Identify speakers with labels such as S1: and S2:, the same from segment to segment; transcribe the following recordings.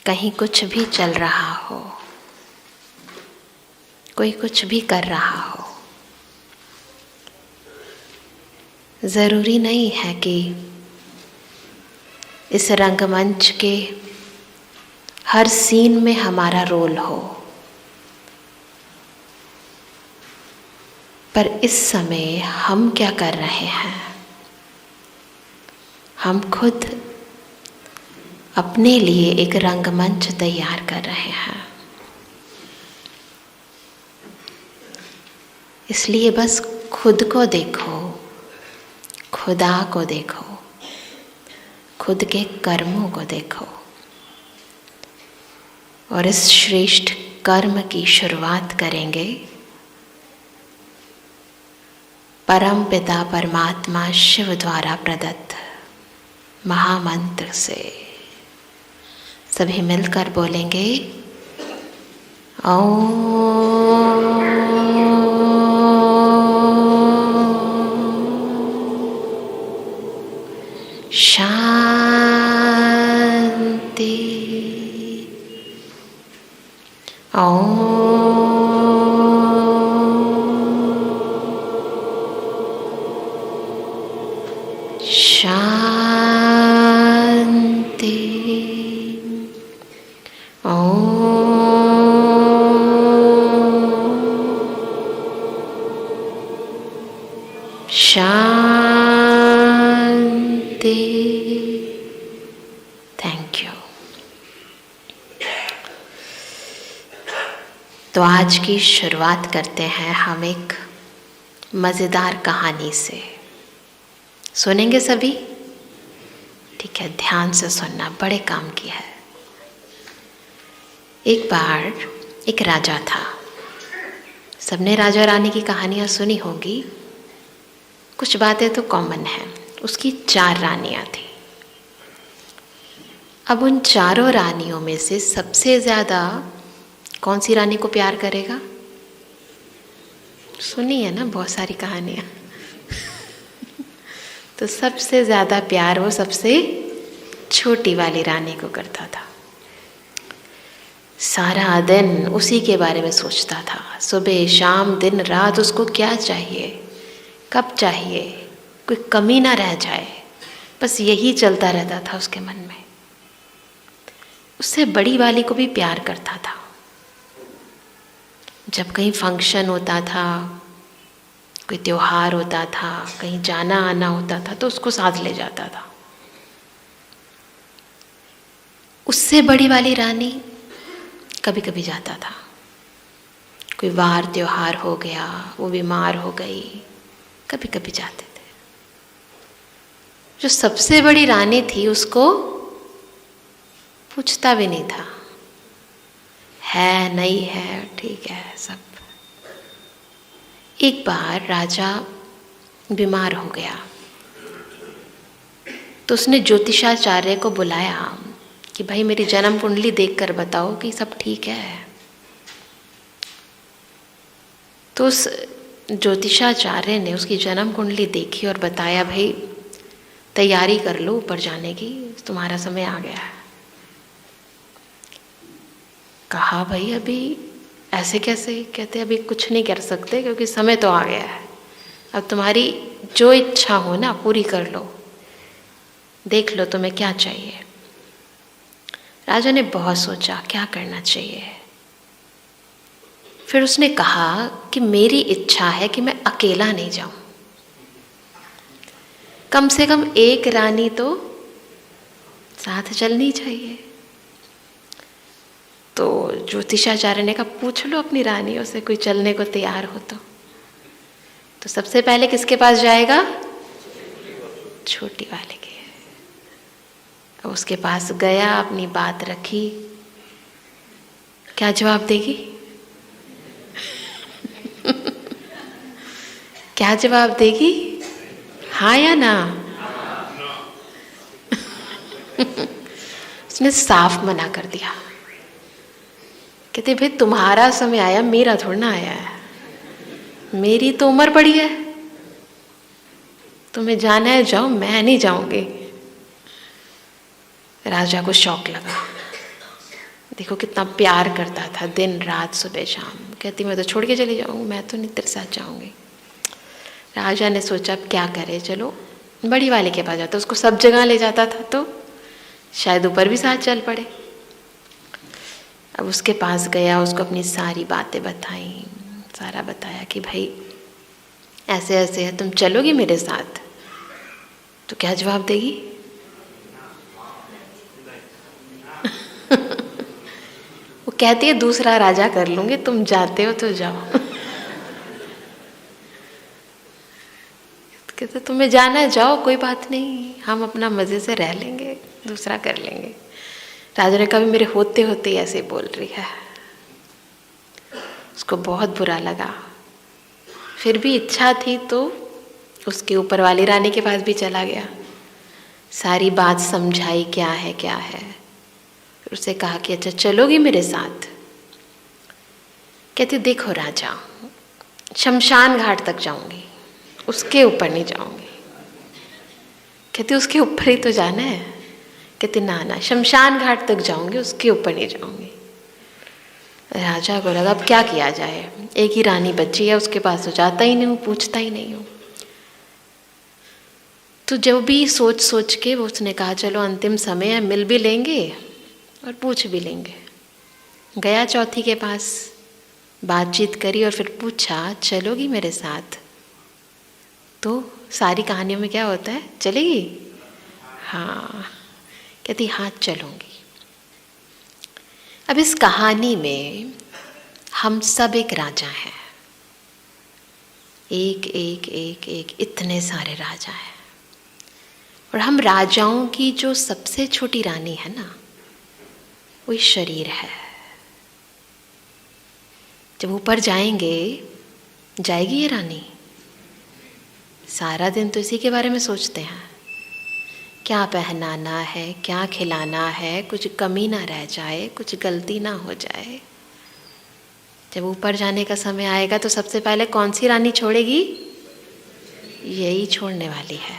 S1: कहीं कुछ भी चल रहा हो, कोई कुछ भी कर रहा हो, ज़रूरी नहीं है कि इस रंगमंच के हर सीन में हमारा रोल हो, पर इस समय हम क्या कर रहे हैं? हम खुद अपने लिए एक रंगमंच तैयार कर रहे हैं। इसलिए बस खुद को देखो, खुदा को देखो, खुद के कर्मों को देखो और इस श्रेष्ठ कर्म की शुरुआत करेंगे परम पिता परमात्मा शिव द्वारा प्रदत्त महामंत्र से। सभी मिलकर बोलेंगे ओम शांति, ओम शांति, शांति। Thank you. तो आज की शुरुआत करते हैं हम एक मज़ेदार कहानी से। सुनेंगे सभी? ठीक है, ध्यान से सुनना, बड़े काम की है। एक बार एक राजा था। सबने राजा रानी की कहानियाँ सुनी होंगी, कुछ बातें तो कॉमन हैं। उसकी 4 रानियाँ थी। अब उन चारों रानियों में से सबसे ज़्यादा कौन सी रानी को प्यार करेगा? सुनी है ना बहुत सारी कहानियाँ। तो सबसे ज़्यादा प्यार वो सबसे छोटी वाली रानी को करता था। सारा दिन उसी के बारे में सोचता था, सुबह शाम दिन रात उसको क्या चाहिए, कब चाहिए, कोई कमी ना रह जाए, बस यही चलता रहता था उसके मन में। उससे बड़ी वाली को भी प्यार करता था। जब कहीं फंक्शन होता था, कोई त्योहार होता था, कहीं जाना आना होता था तो उसको साथ ले जाता था। उससे बड़ी वाली रानी कभी कभी जाता था, कोई वार त्योहार हो गया, वो बीमार हो गई, कभी कभी जाते थे। जो सबसे बड़ी रानी थी उसको पूछता भी नहीं था, है नहीं है, ठीक है सब। एक बार राजा बीमार हो गया तो उसने ज्योतिषाचार्य को बुलाया कि भाई मेरी जन्म कुंडली देखकर बताओ कि सब ठीक है। तो उस ज्योतिषाचार्य ने उसकी जन्म कुंडली देखी और बताया, भाई तैयारी कर लो ऊपर जाने की, तुम्हारा समय आ गया है। कहा भाई अभी ऐसे कैसे? कहते अभी कुछ नहीं कर सकते क्योंकि समय तो आ गया है। अब तुम्हारी जो इच्छा हो ना पूरी कर लो, देख लो तुम्हें क्या चाहिए। राजा ने बहुत सोचा क्या करना चाहिए। फिर उसने कहा कि मेरी इच्छा है कि मैं अकेला नहीं जाऊं, कम से कम एक रानी तो साथ चलनी चाहिए। तो ज्योतिषाचार्य ने कहा पूछ लो अपनी रानियों से कोई चलने को तैयार हो तो सबसे पहले किसके पास जाएगा? छोटी वाले के। अब उसके पास गया, अपनी बात रखी। क्या जवाब देगी? क्या जवाब देगी? हाँ या ना? उसने साफ मना कर दिया। कहते भाई तुम्हारा समय आया, मेरा थोड़ा ना आया है, मेरी तो उम्र पड़ी है, तुम्हें जाना है जाओ, मैं नहीं जाऊंगी। राजा को शौक लगा, देखो कितना प्यार करता था, दिन रात सुबह शाम। कहती मैं तो छोड़ के चली जाऊँगी, मैं तो नहीं तेरे साथ जाऊँगी। राजा ने सोचा अब क्या करे, चलो बड़ी वाले के पास जाता, उसको सब जगह ले जाता था तो शायद ऊपर भी साथ चल पड़े। अब उसके पास गया, उसको अपनी सारी बातें बताई, सारा बताया कि भाई ऐसे ऐसे है, तुम चलोगी मेरे साथ? तो क्या जवाब देगी? वो कहती है दूसरा राजा कर लूंगी, तुम जाते हो तो जाओ। कहते तुम्हें जाना है जाओ, कोई बात नहीं, हम अपना मज़े से रह लेंगे, दूसरा कर लेंगे। राजा ने कहा मेरे होते होते ही ऐसे बोल रही है। उसको बहुत बुरा लगा, फिर भी इच्छा थी तो उसके ऊपर वाली रानी के पास भी चला गया, सारी बात समझाई क्या है क्या है। फिर उसे कहा कि अच्छा चलोगी मेरे साथ? कहती देखो राजा, शमशान घाट तक जाऊंगी, उसके ऊपर नहीं जाऊंगी। कहती उसके ऊपर ही तो जाना है। कहती ना ना, शमशान घाट तक जाऊंगी, उसके ऊपर नहीं जाऊंगी। राजा को लगा अब क्या किया जाए, एक ही रानी बची है, उसके पास तो जाता ही नहीं हूँ, पूछता ही नहीं हूँ। तो जो भी सोच सोच के वो उसने कहा चलो अंतिम समय है, मिल भी लेंगे और पूछ भी लेंगे। गया चौथी के पास, बातचीत करी और फिर पूछा चलोगी मेरे साथ? तो सारी कहानियों में क्या होता है, चलेगी? हाँ। कहती हाँ चलूँगी। अब इस कहानी में हम सब एक राजा हैं, एक एक एक एक इतने सारे राजा हैं, और हम राजाओं की जो सबसे छोटी रानी है ना, वो शरीर है। जब ऊपर जाएंगे, जाएगी ये रानी, सारा दिन तो इसी के बारे में सोचते हैं, क्या पहनाना है, क्या खिलाना है, कुछ कमी ना रह जाए, कुछ गलती ना हो जाए। जब ऊपर जाने का समय आएगा तो सबसे पहले कौन सी रानी छोड़ेगी? यही छोड़ने वाली है।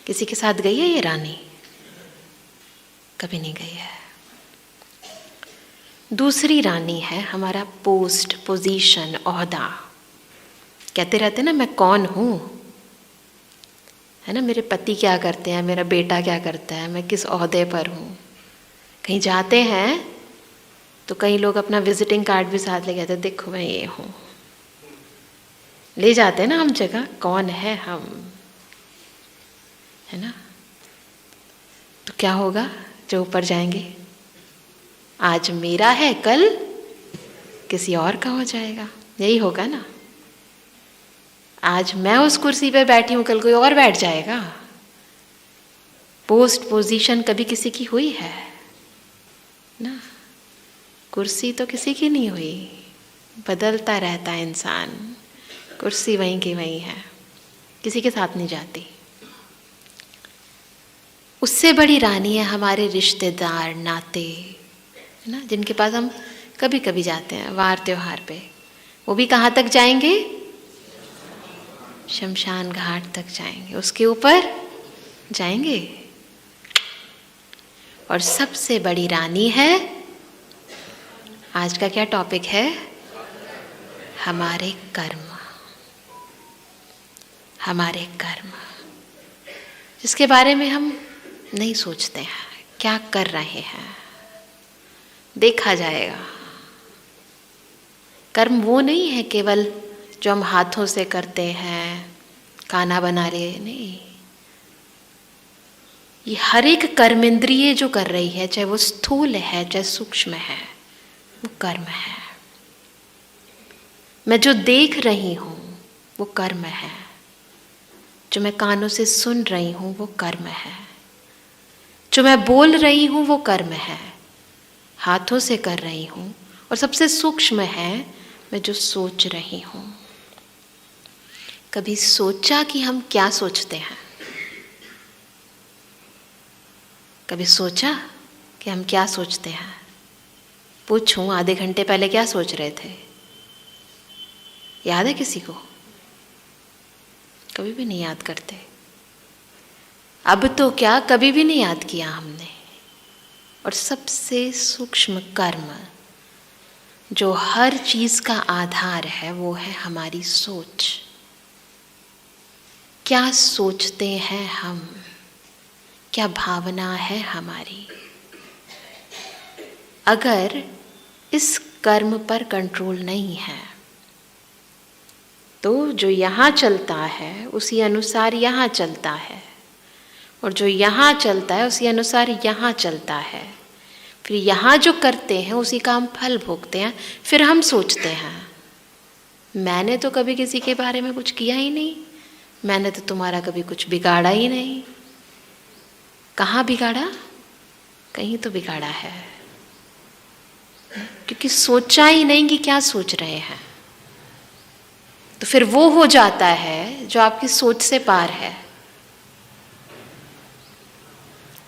S1: किसी के साथ गई है ये रानी? कभी नहीं गई है। दूसरी रानी है हमारा पोस्ट, पोजीशन, ओहदा। कहते रहते ना मैं कौन हूँ, है ना, मेरे पति क्या करते हैं, मेरा बेटा क्या करता है, मैं किस ओहदे पर हूँ। कहीं जाते हैं तो कई लोग अपना विजिटिंग कार्ड भी साथ ले जाते, देखो मैं ये हूँ, ले जाते हैं ना हम जगह, कौन है हम, है ना। तो क्या होगा जो ऊपर जाएंगे? आज मेरा है, कल किसी और का हो जाएगा, यही होगा ना। आज मैं उस कुर्सी पर बैठी हूँ, कल कोई और बैठ जाएगा। पोस्ट, पोजीशन कभी किसी की हुई है ना, कुर्सी तो किसी की नहीं हुई, बदलता रहता है इंसान, कुर्सी वहीं की वहीं है, किसी के साथ नहीं जाती। उससे बड़ी रानी है हमारे रिश्तेदार, नाते, है ना, जिनके पास हम कभी कभी जाते हैं वार त्योहार पे। वो भी कहाँ तक जाएंगे? शमशान घाट तक जाएंगे, उसके ऊपर जाएंगे। और सबसे बड़ी रानी है, आज का क्या टॉपिक है? हमारे कर्म, हमारे कर्म, जिसके बारे में हम नहीं सोचते हैं, क्या कर रहे हैं, देखा जाएगा। कर्म वो नहीं है केवल जो हम हाथों से करते हैं, खाना बना रहे, नहीं। ये हर एक कर्मेंद्रिय जो कर रही है, चाहे वो स्थूल है चाहे सूक्ष्म है, वो कर्म है। मैं जो देख रही हूँ वो कर्म है, जो मैं कानों से सुन रही हूँ वो कर्म है, जो मैं बोल रही हूँ वो कर्म है, हाथों से कर रही हूँ, और सबसे सूक्ष्म है मैं जो सोच रही हूँ। कभी सोचा कि हम क्या सोचते हैं? कभी सोचा कि हम क्या सोचते हैं? पूछूं आधे घंटे पहले क्या सोच रहे थे? याद है किसी को? कभी भी नहीं याद करते। अब तो क्या, कभी भी नहीं याद किया हमने। और सबसे सूक्ष्म कर्म जो हर चीज का आधार है वो है हमारी सोच। क्या सोचते हैं हम, क्या भावना है हमारी। अगर इस कर्म पर कंट्रोल नहीं है तो जो यहाँ चलता है उसी अनुसार यहाँ चलता है, और जो यहाँ चलता है उसी अनुसार यहाँ चलता है। फिर यहाँ जो करते हैं उसी का हम फल भोगते हैं। फिर हम सोचते हैं मैंने तो कभी किसी के बारे में कुछ किया ही नहीं, मैंने तो तुम्हारा कभी कुछ बिगाड़ा ही नहीं। कहाँ बिगाड़ा? कहीं तो बिगाड़ा है, क्योंकि सोचा ही नहीं कि क्या सोच रहे हैं। तो फिर वो हो जाता है जो आपकी सोच से पार है।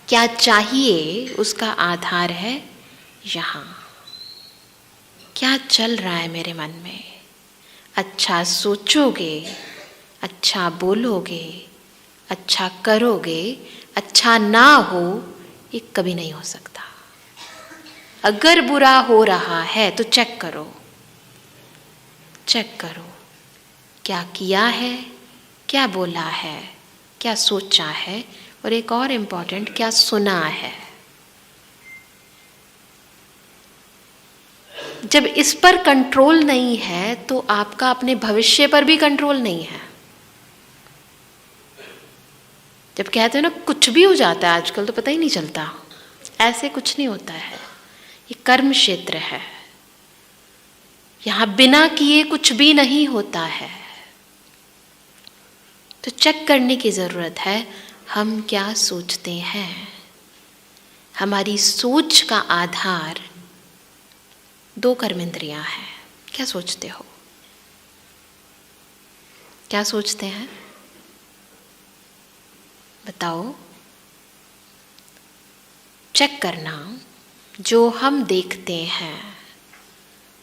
S1: क्या चाहिए उसका आधार है यहाँ। क्या चल रहा है मेरे मन में। अच्छा सोचोगे, अच्छा बोलोगे, अच्छा करोगे, अच्छा ना हो ये कभी नहीं हो सकता। अगर बुरा हो रहा है तो चेक करो, चेक करो क्या किया है, क्या बोला है, क्या सोचा है, और एक और इम्पॉर्टेंट, क्या सुना है। जब इस पर कंट्रोल नहीं है तो आपका अपने भविष्य पर भी कंट्रोल नहीं है। जब कहते हैं ना कुछ भी हो जाता है आजकल तो पता ही नहीं चलता, ऐसे कुछ नहीं होता है। ये कर्म क्षेत्र है, यहाँ बिना किए कुछ भी नहीं होता है। तो चेक करने की जरूरत है हम क्या सोचते हैं। हमारी सोच का आधार 2 कर्मेंद्रियां हैं। क्या सोचते हो, क्या सोचते हैं बताओ। चेक करना, जो हम देखते हैं,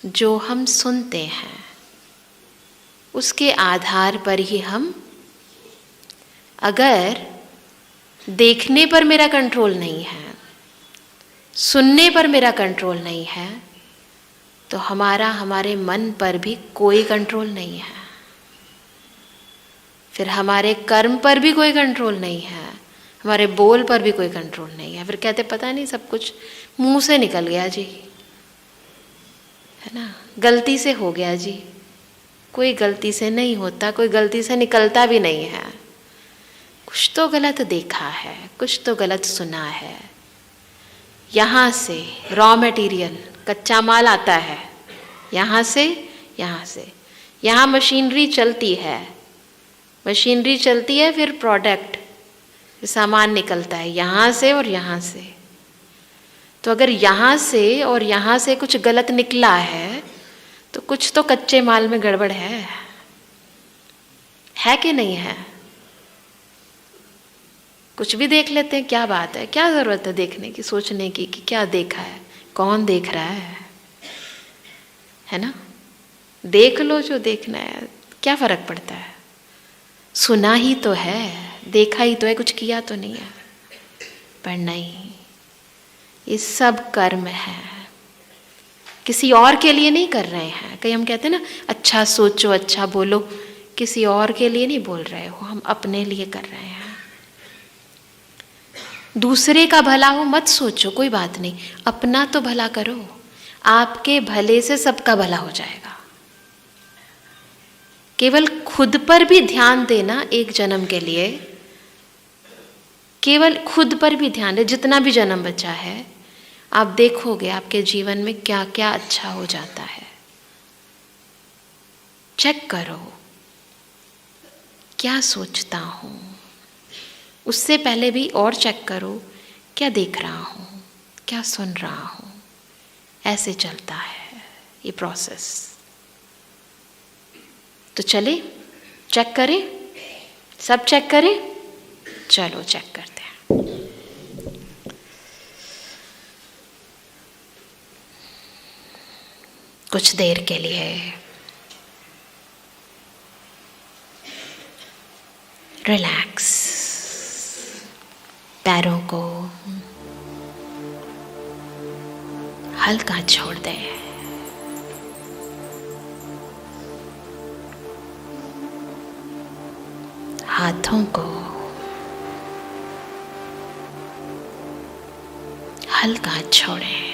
S1: जो हम सुनते हैं, उसके आधार पर ही हम, अगर देखने पर मेरा कंट्रोल नहीं है, सुनने पर मेरा कंट्रोल नहीं है, तो हमारे मन पर भी कोई कंट्रोल नहीं है। फिर हमारे कर्म पर भी कोई कंट्रोल नहीं है, हमारे बोल पर भी कोई कंट्रोल नहीं है। फिर कहते पता नहीं सब कुछ मुंह से निकल गया जी, है ना, गलती से हो गया जी। कोई गलती से नहीं होता, कोई गलती से निकलता भी नहीं है। कुछ तो गलत देखा है, कुछ तो गलत सुना है। यहाँ से रॉ मटेरियल, कच्चा माल आता है, यहाँ से, यहाँ मशीनरी चलती है, मशीनरी चलती है, फिर प्रोडक्ट, सामान निकलता है यहाँ से और यहाँ से। तो अगर यहाँ से और यहाँ से कुछ गलत निकला है तो कुछ तो कच्चे माल में गड़बड़ है कि नहीं है। कुछ भी देख लेते हैं, क्या बात है, क्या ज़रूरत है देखने की, सोचने की कि क्या देखा है, कौन देख रहा है ना। देख लो जो देखना है, क्या फ़र्क पड़ता है। सुना ही तो है, देखा ही तो है, कुछ किया तो नहीं है। पर नहीं, ये सब कर्म है, किसी और के लिए नहीं कर रहे हैं। कहीं हम कहते हैं ना अच्छा सोचो, अच्छा बोलो, किसी और के लिए नहीं बोल रहे हो, हम अपने लिए कर रहे हैं। दूसरे का भला हो मत सोचो, कोई बात नहीं, अपना तो भला करो। आपके भले से सबका भला हो जाएगा। केवल खुद पर भी ध्यान देना एक जन्म के लिए, केवल खुद पर भी ध्यान दे। जितना भी जन्म बचा है आप देखोगे आपके जीवन में क्या क्या अच्छा हो जाता है। चेक करो क्या सोचता हूँ। उससे पहले भी और चेक करो क्या देख रहा हूँ, क्या सुन रहा हूँ। ऐसे चलता है ये प्रोसेस। तो चले चेक करें, सब चेक करें। चलो चेक करते हैं। कुछ देर के लिए रिलैक्स, पैरों को हल्का छोड़ दे। हाथों को हल्का छोड़ें।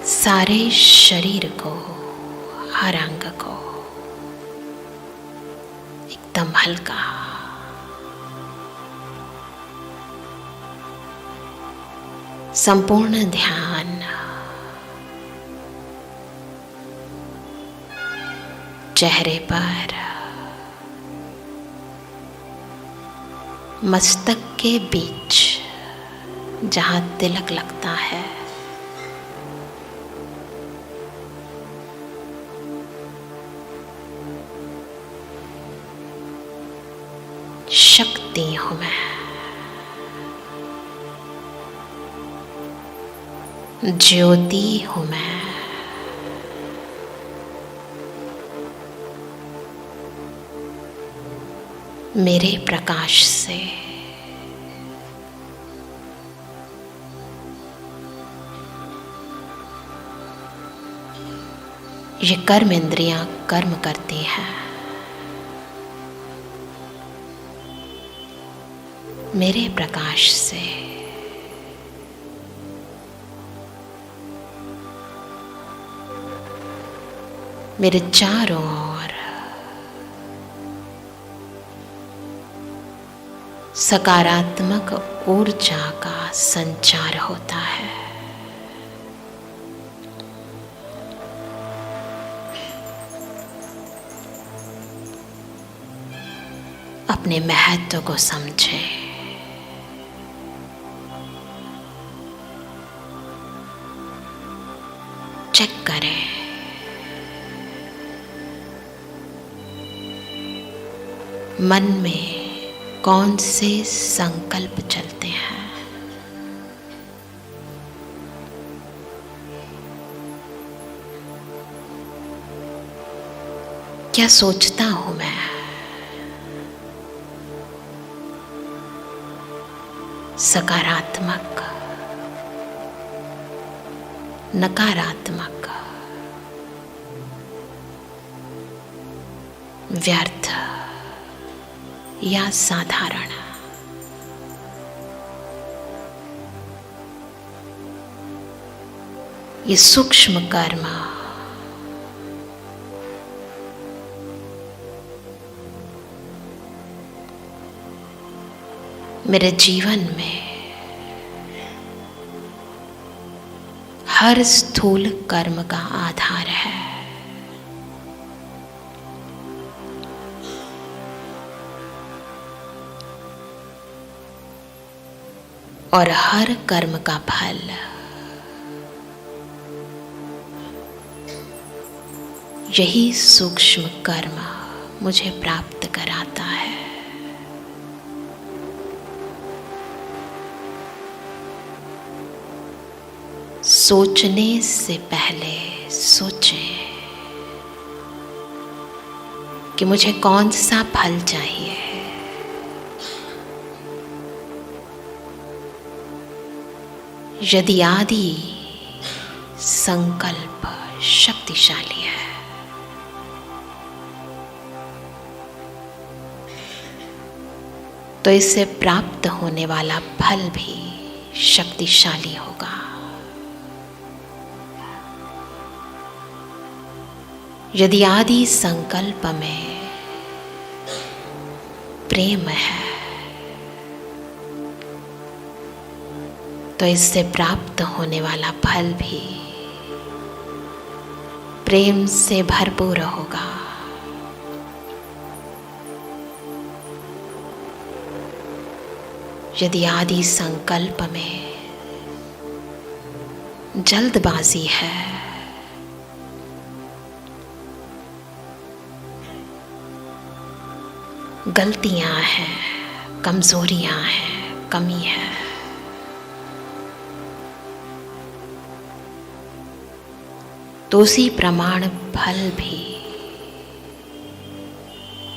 S1: सारे शरीर को, हर अंग को एकदम हल्का। संपूर्ण ध्यान चेहरे पर, मस्तक के बीच जहाँ तिलक लगता है, शक्ति हूँ मैं, ज्योति हूँ मैं, मेरे प्रकाश से ये कर्म इंद्रियां कर्म करती हैं। मेरे प्रकाश से मेरे चारों ओर सकारात्मक ऊर्जा का संचार होता है। अपने महत्व को समझें। चेक करें, मन में कौन से संकल्प चलते हैं। क्या सोचता हूं मैं? सकारात्मक, नकारात्मक, व्यर्थ या साधारण। ये सूक्ष्म कर्म मेरे जीवन में हर स्थूल कर्म का आधार है। और हर कर्म का फल यही सूक्ष्म कर्म मुझे प्राप्त कराता है। सोचने से पहले सोचें कि मुझे कौन सा फल चाहिए। यदि आदि संकल्प शक्तिशाली है तो इससे प्राप्त होने वाला फल भी शक्तिशाली होगा। यदि आदि संकल्प में प्रेम है तो इससे प्राप्त होने वाला फल भी प्रेम से भरपूर होगा। यदि आदि संकल्प में जल्दबाजी है गलतियां हैं, कमजोरियां हैं, कमी है, तो उसी प्रमाण फल भी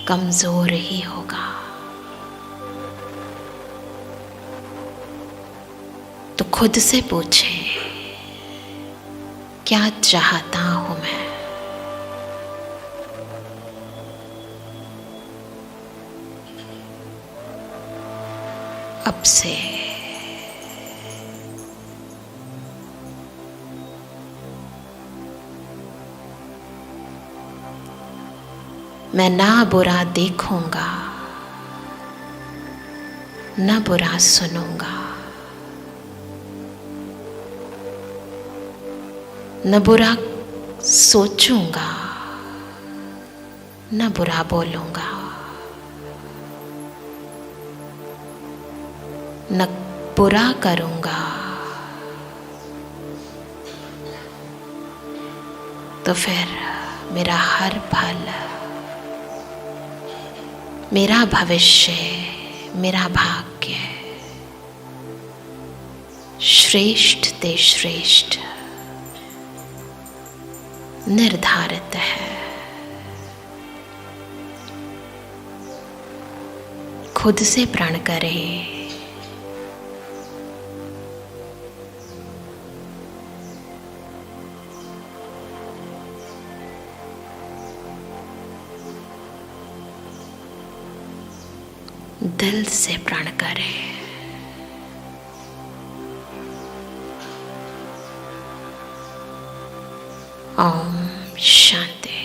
S1: कमजोर ही होगा। तो खुद से पूछे, क्या चाहता हूं मैं? अब से मैं ना बुरा देखूंगा, ना बुरा सुनूंगा, न बुरा सोचूंगा, न बुरा बोलूंगा, न बुरा करूंगा। तो फिर मेरा हर पल, मेरा भविष्य, मेरा भाग्य श्रेष्ठ ते श्रेष्ठ निर्धारित है। खुद से प्रण करें, दिल से प्रण करें। ओम शांति।